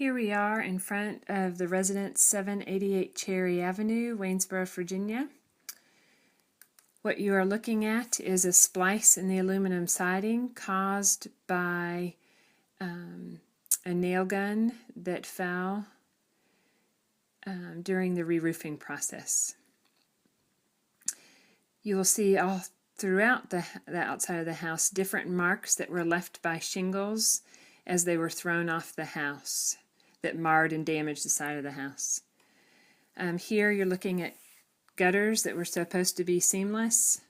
Here we are in front of the residence 788 Cherry Avenue, Waynesboro, Virginia. What you are looking at is a splice in the aluminum siding caused by a nail gun that fell during the re-roofing process. You will see all throughout the outside of the house different marks that were left by shingles as they were thrown off the house that marred and damaged the side of the house. Here you're looking at gutters that were supposed to be seamless.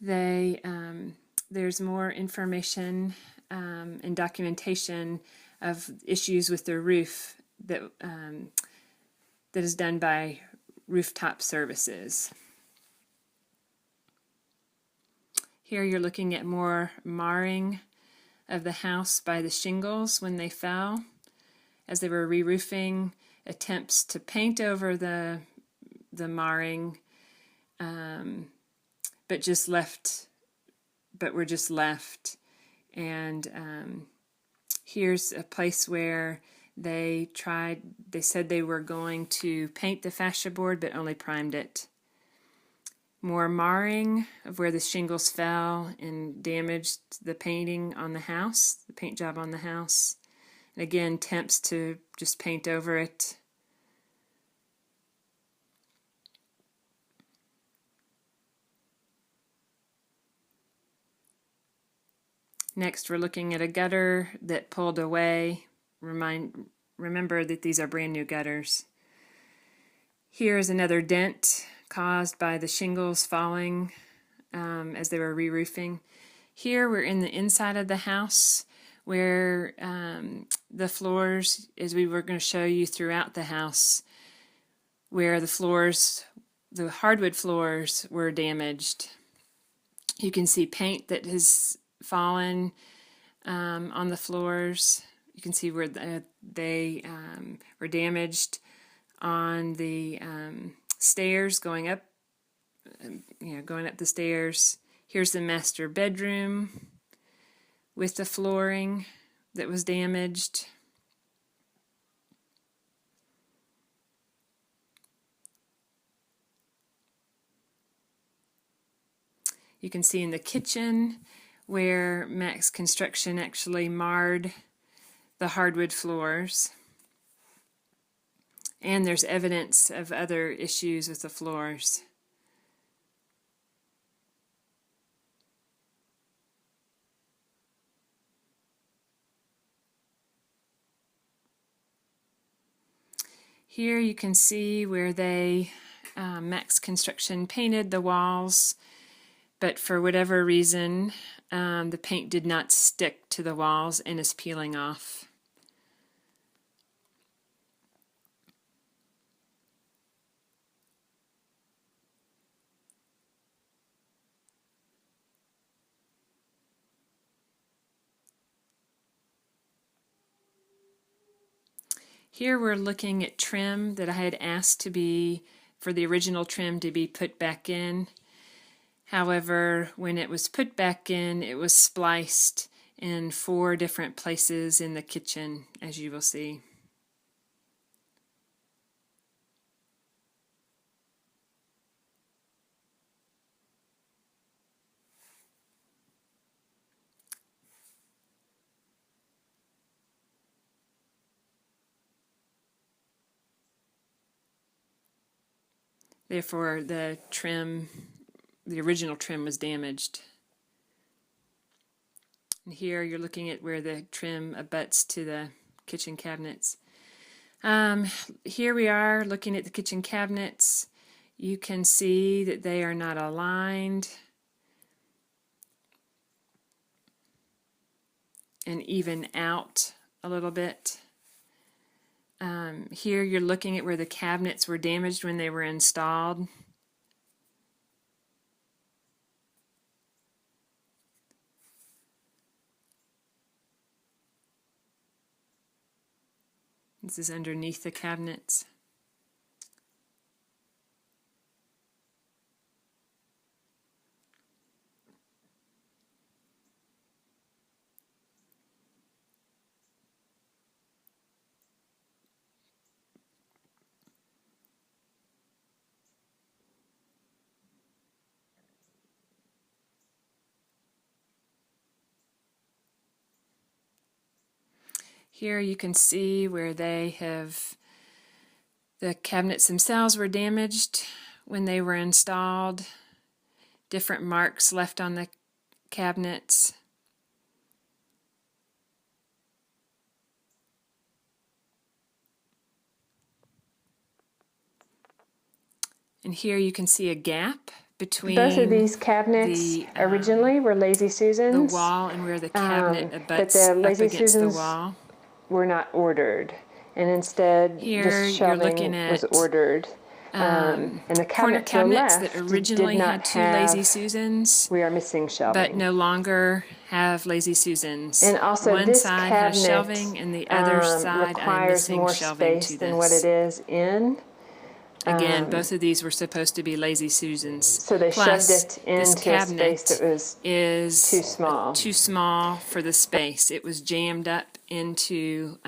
There's more information and documentation of issues with the roof that is done by Rooftop Services. Here you're looking at more marring of the house by the shingles when they fell as they were re-roofing, attempts to paint over the marring, but were just left. And here's a place where they said they were going to paint the fascia board but only primed it. More marring of where the shingles fell and damaged the painting on the house, the paint job on the house. And again, attempts to just paint over it. Next, we're looking at a gutter that pulled away. Remember that these are brand new gutters. Here is another dent caused by the shingles falling as they were re-roofing. Here we're in the inside of the house where the floors, as we were going to show you throughout the house, where the hardwood floors were damaged. You can see paint that has fallen on the floors. You can see where they were damaged on the stairs going up the stairs. Here's the master bedroom with the flooring that was damaged. You can see in the kitchen where Max Construction actually marred the hardwood floors. And there's evidence of other issues with the floors. Here you can see where Max Construction painted the walls, but for whatever reason, the paint did not stick to the walls and is peeling off. Here we're looking at trim that I had asked for the original trim to be put back in. However, when it was put back in, it was spliced in 4 different places in the kitchen, as you will see. Therefore, the original trim was damaged. And here you're looking at where the trim abuts to the kitchen cabinets. Here we are looking at the kitchen cabinets. You can see that they are not aligned and even out a little bit. Here you're looking at where the cabinets were damaged when they were installed. This is underneath the cabinets. Here you can see where the cabinets themselves were damaged when they were installed. Different marks left on the cabinets. And here you can see a gap between both of these cabinets originally were Lazy Susans. The wall and where the cabinet abuts but the up Lazy against Susans the wall. Were not ordered, and instead here just shelving was ordered. And the corner cabinets that originally did not had two have Lazy Susans. We are missing shelving, but no longer have Lazy Susans. And also, one this side cabinet has shelving, and the other side requires more space than what it is in. Again, both of these were supposed to be Lazy Susans. So they Plus, shoved it into a space that was too small. Too small for the space. It was jammed up into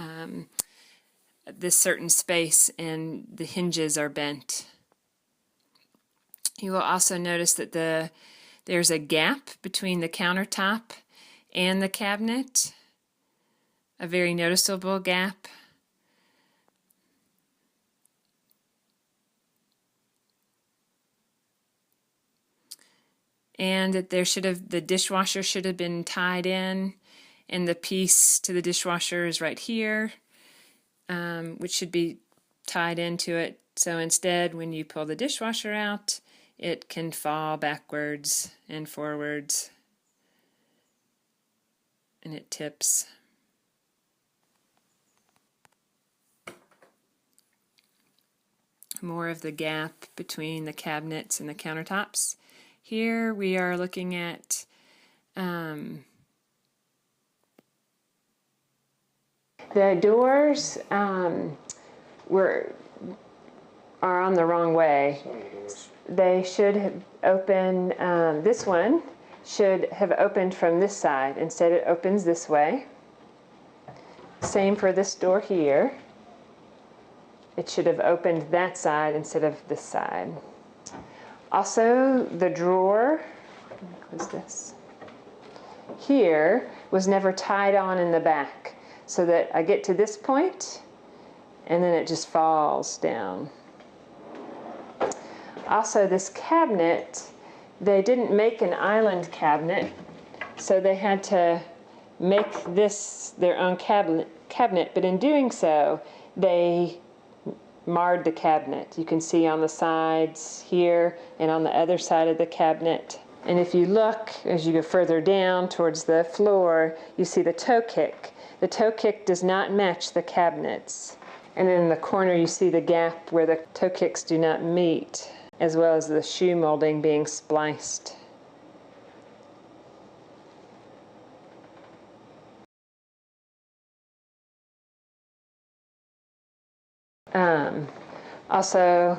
this certain space, and the hinges are bent. You will also notice that there's a gap between the countertop and the cabinet, a very noticeable gap. And that the dishwasher should have been tied in, and the piece to the dishwasher is right here, which should be tied into it. So instead, when you pull the dishwasher out, it can fall backwards and forwards, and it tips. More of the gap between the cabinets and the countertops. Here we are looking at the doors are on the wrong way. They should have opened, this one should have opened from this side. Instead it opens this way. Same for this door here. It should have opened that side instead of this side. Also, the drawer, close this, here was never tied on in the back, so that I get to this point and then it just falls down. Also, this cabinet, they didn't make an island cabinet, so they had to make this their own cabinet, but in doing so, they marred the cabinet. You can see on the sides here and on the other side of the cabinet. And if you look, as you go further down towards the floor, you see the toe kick. The toe kick does not match the cabinets. And then in the corner you see the gap where the toe kicks do not meet, as well as the shoe molding being spliced. Also,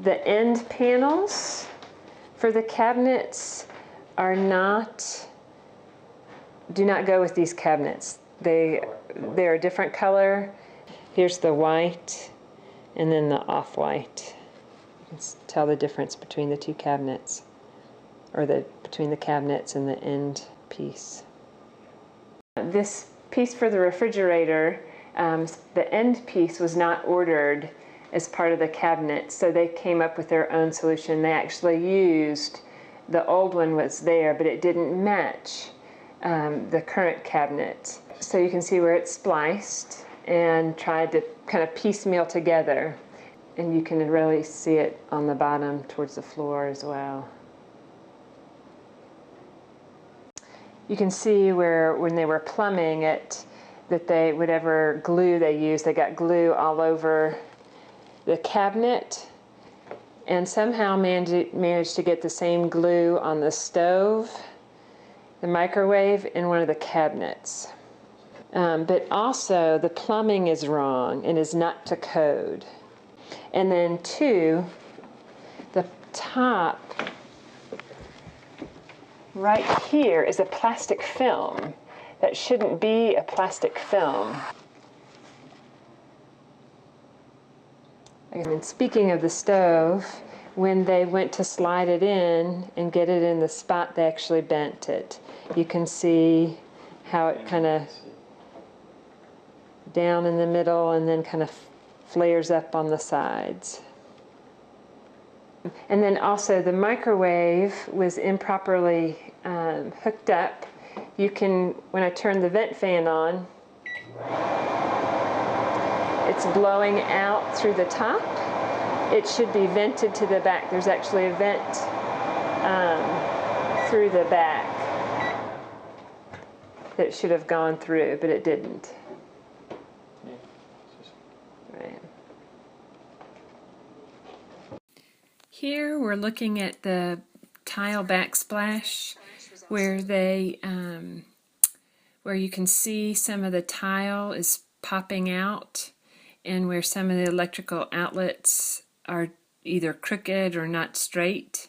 the end panels for the cabinets do not go with these cabinets. They're a different color. Here's the white and then the off-white. You can tell the difference between the two cabinets, or between the cabinets and the end piece. This piece for the refrigerator, the end piece was not ordered as part of the cabinet, so they came up with their own solution. They actually used, the old one was there, but it didn't match the current cabinet. So you can see where it's spliced and tried to kind of piecemeal together. And you can really see it on the bottom towards the floor as well. You can see where when they were plumbing it, that whatever glue they used, they got glue all over the cabinet, and somehow managed to get the same glue on the stove, the microwave, and one of the cabinets. But also the plumbing is wrong and is not to code. And then two, the top right here is a plastic film. That shouldn't be a plastic film. And speaking of the stove, when they went to slide it in and get it in the spot, they actually bent it. You can see how it kind of down in the middle and then kind of flares up on the sides. And then also the microwave was improperly hooked up. You can, when I turn the vent fan on, it's blowing out through the top. It should be vented to the back. There's actually a vent through the back that should have gone through, but it didn't. Right. Here we're looking at the tile backsplash where they where you can see some of the tile is popping out and where some of the electrical outlets are either crooked or not straight.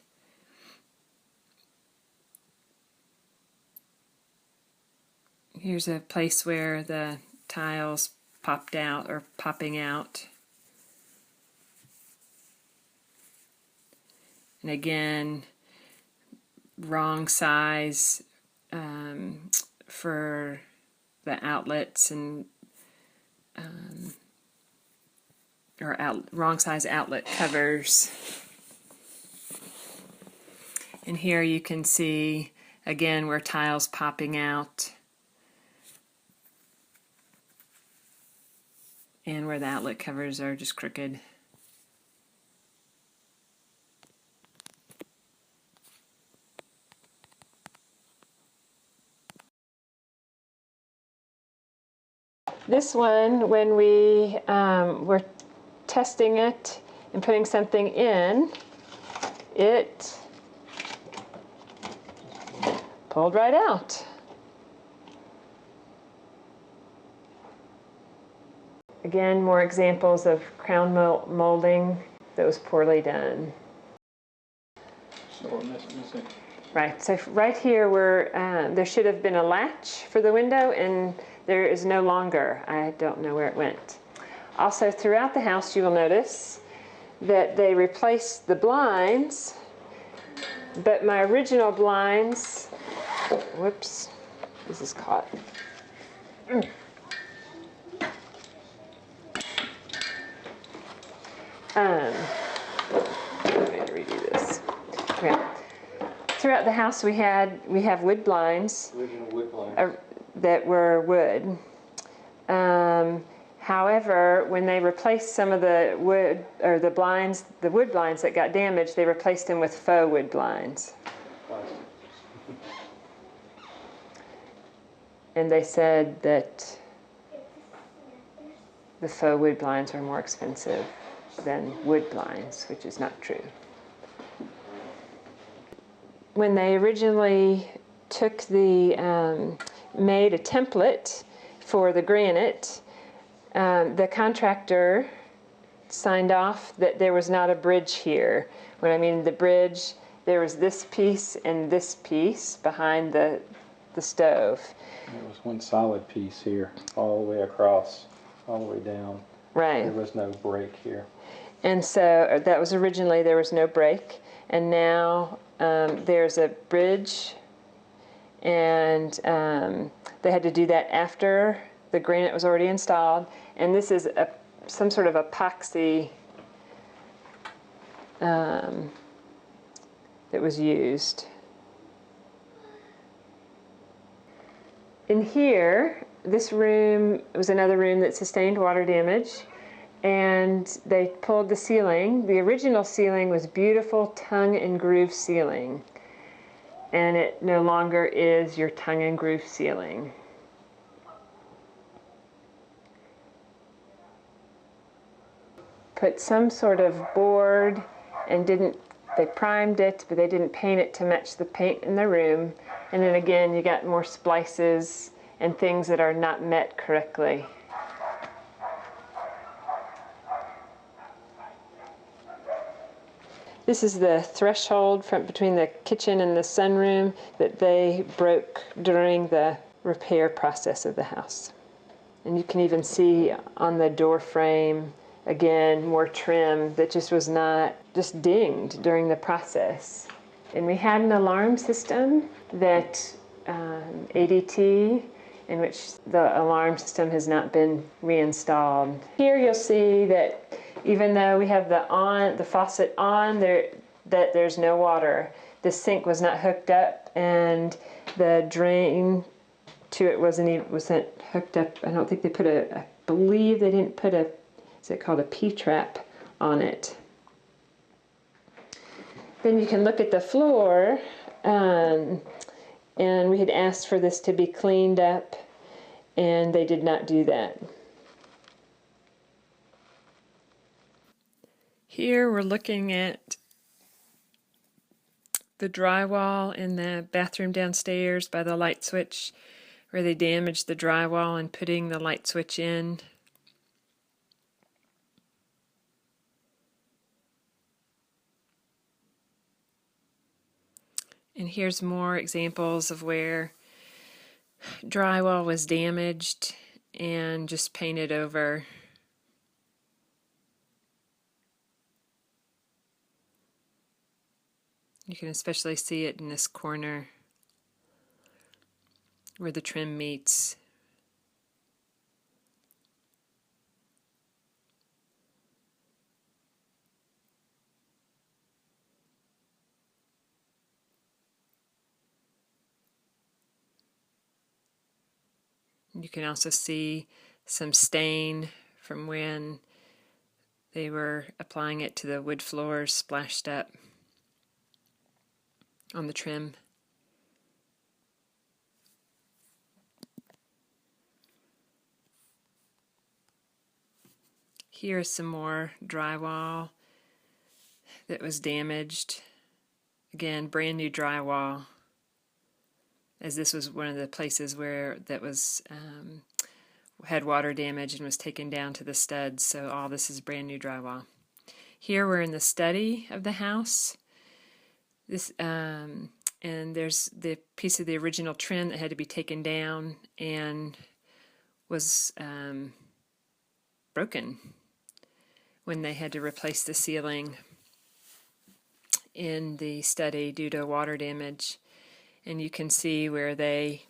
Here's a place where the tiles popped out or popping out. And again, wrong size for the outlets and wrong size outlet covers. And here you can see again where tiles popping out and where the outlet covers are just crooked. This one, when we were testing it and putting something in, it pulled right out. Again, more examples of crown molding that was poorly done. So missing. Right, so right here where there should have been a latch for the window and there is no longer. I don't know where it went. Also throughout the house you will notice that they replaced the blinds, but my original blinds, whoops, this is caught. I need to redo this. Yeah. Throughout the house we have wood blinds. Original wood blinds. That were wood. However, when they replaced some of the wood or the blinds, the wood blinds that got damaged, they replaced them with faux wood blinds. And they said that the faux wood blinds were more expensive than wood blinds, which is not true. When they originally took the made a template for the granite, the contractor signed off that there was not a bridge here. When I mean the bridge, there was this piece and this piece behind the stove. It was one solid piece here, all the way across, all the way down. Right. There was no break here. And so that was originally, there was no break, and now there's a bridge, and they had to do that after the granite was already installed. And this is some sort of epoxy that was used. In here, this room was another room that sustained water damage, and they pulled the ceiling. The original ceiling was beautiful tongue and groove ceiling, and it no longer is your tongue and groove ceiling. Put some sort of board and they primed it, but they didn't paint it to match the paint in the room. And then again, you got more splices and things that are not met correctly. This is the threshold between the kitchen and the sunroom that they broke during the repair process of the house. And you can even see on the door frame, again, more trim that just was not, just dinged during the process. And we had an alarm system that ADT in which the alarm system has not been reinstalled. Here you'll see that even though we have the faucet on, that there's no water. The sink was not hooked up, and the drain to it wasn't hooked up. I don't think they put I believe they didn't put is it called a P-trap on it. Then you can look at the floor, and we had asked for this to be cleaned up, and they did not do that. Here we're looking at the drywall in the bathroom downstairs by the light switch, where they damaged the drywall and putting the light switch in. And here's more examples of where drywall was damaged and just painted over. You can especially see it in this corner where the trim meets. You can also see some stain from when they were applying it to the wood floors splashed up on the trim. Here's some more drywall that was damaged. Again, brand new drywall, as this was one of the places where that was had water damage and was taken down to the studs, so all this is brand new drywall. Here we're in the study of the house. This and there's the piece of the original trim that had to be taken down and was broken when they had to replace the ceiling in the study due to water damage. And you can see where they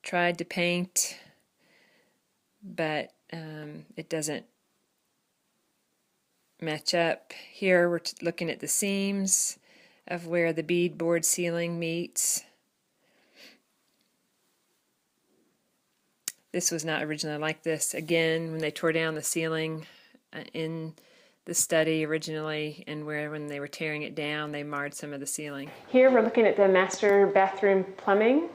tried to paint, but it doesn't match up. Here we're looking at the seams of where the beadboard ceiling meets. This was not originally like this. Again, when they tore down the ceiling in the study originally, and when they were tearing it down, they marred some of the ceiling. Here we're looking at the master bathroom plumbing.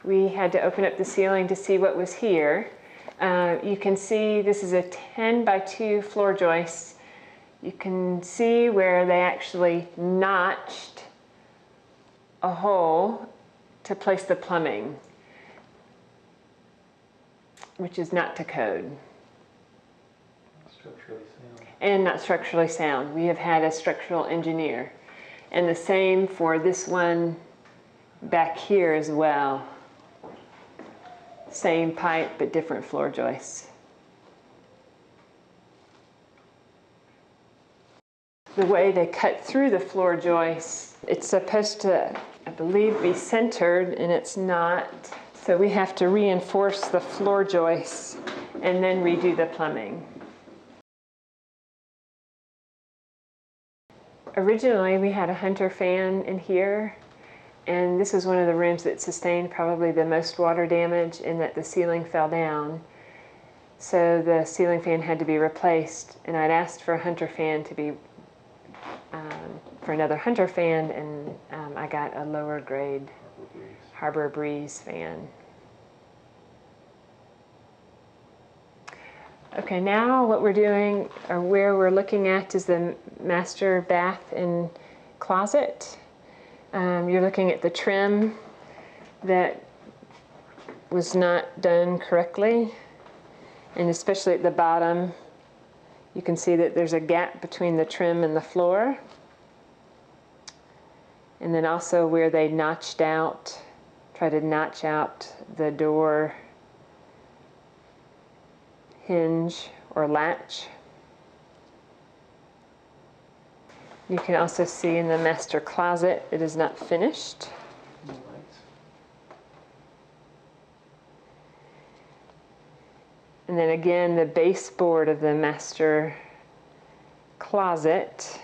We had to open up the ceiling to see what was here. You can see this is a 10 by 2 floor joist. You can see where they actually notched a hole to place the plumbing, which is not to code. Structurally sound. And not structurally sound. We have had a structural engineer. And the same for this one back here as well. Same pipe, but different floor joists. The way they cut through the floor joists, it's supposed to, I believe, be centered, and it's not. So we have to reinforce the floor joists and then redo the plumbing. Originally, we had a Hunter fan in here, and this was one of the rooms that sustained probably the most water damage in that the ceiling fell down. So the ceiling fan had to be replaced, and I'd asked for a Hunter fan to be, for another Hunter fan, and I got a lower grade Harbor Breeze fan. Okay, now what we're doing, or where we're looking at, is the master bath and closet. You're looking at the trim that was not done correctly, and especially at the bottom, you can see that there's a gap between the trim and the floor. And then also where they try to notch out the door hinge or latch. You can also see in the master closet, it is not finished. And then again, the baseboard of the master closet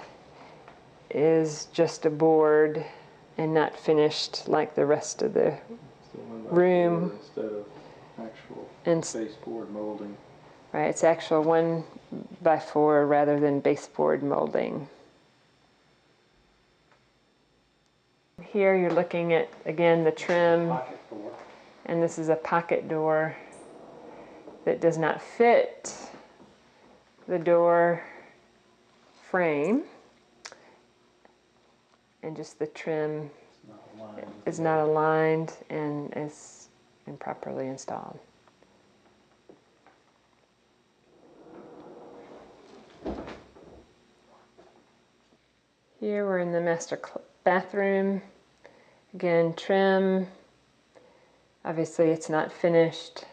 is just a board and not finished like the rest of the room. Instead of actual And baseboard molding. right, it's actual 1x4 rather than baseboard molding. Here you're looking at, again, the trim, Pocket door. and this is a pocket door that does not fit the door frame, and just the trim It's not aligned. is not aligned and is improperly installed. Here we're in the master bathroom. Again, trim. Obviously it's not finished.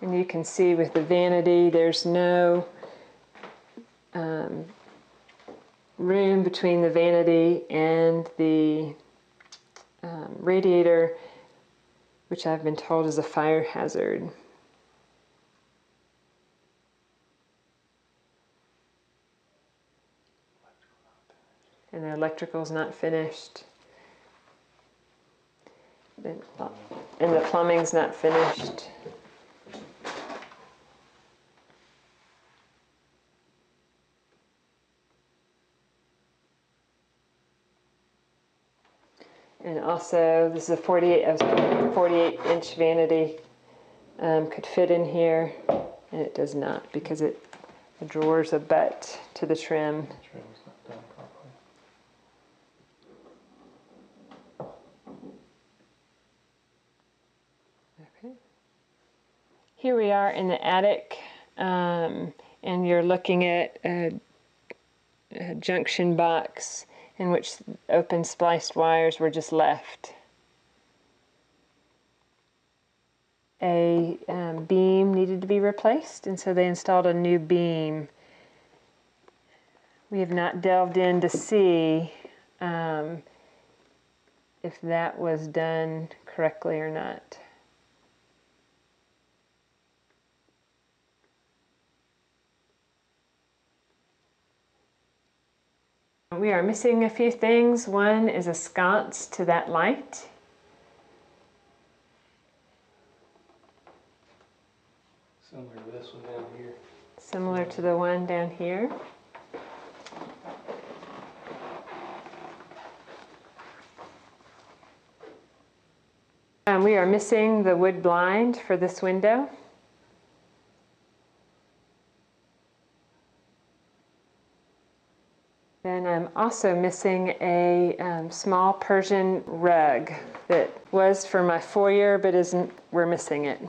And you can see with the vanity, there's no room between the vanity and the radiator, which I've been told is a fire hazard. And the electrical's not finished. And the plumbing's not finished. And also, this is a 48-inch vanity. Could fit in here, and it does not because the drawers abut to the trim. The trim's not done properly. Okay. Here we are in the attic, and you're looking at a junction box in which open spliced wires were just left. A beam needed to be replaced, and so they installed a new beam. We have not delved in to see if that was done correctly or not. We are missing a few things. One is a sconce to that light. Similar to this one down here. Similar to the one down here. We are missing the wood blind for this window. Then I'm also missing a small Persian rug that was for my foyer, but we're missing it.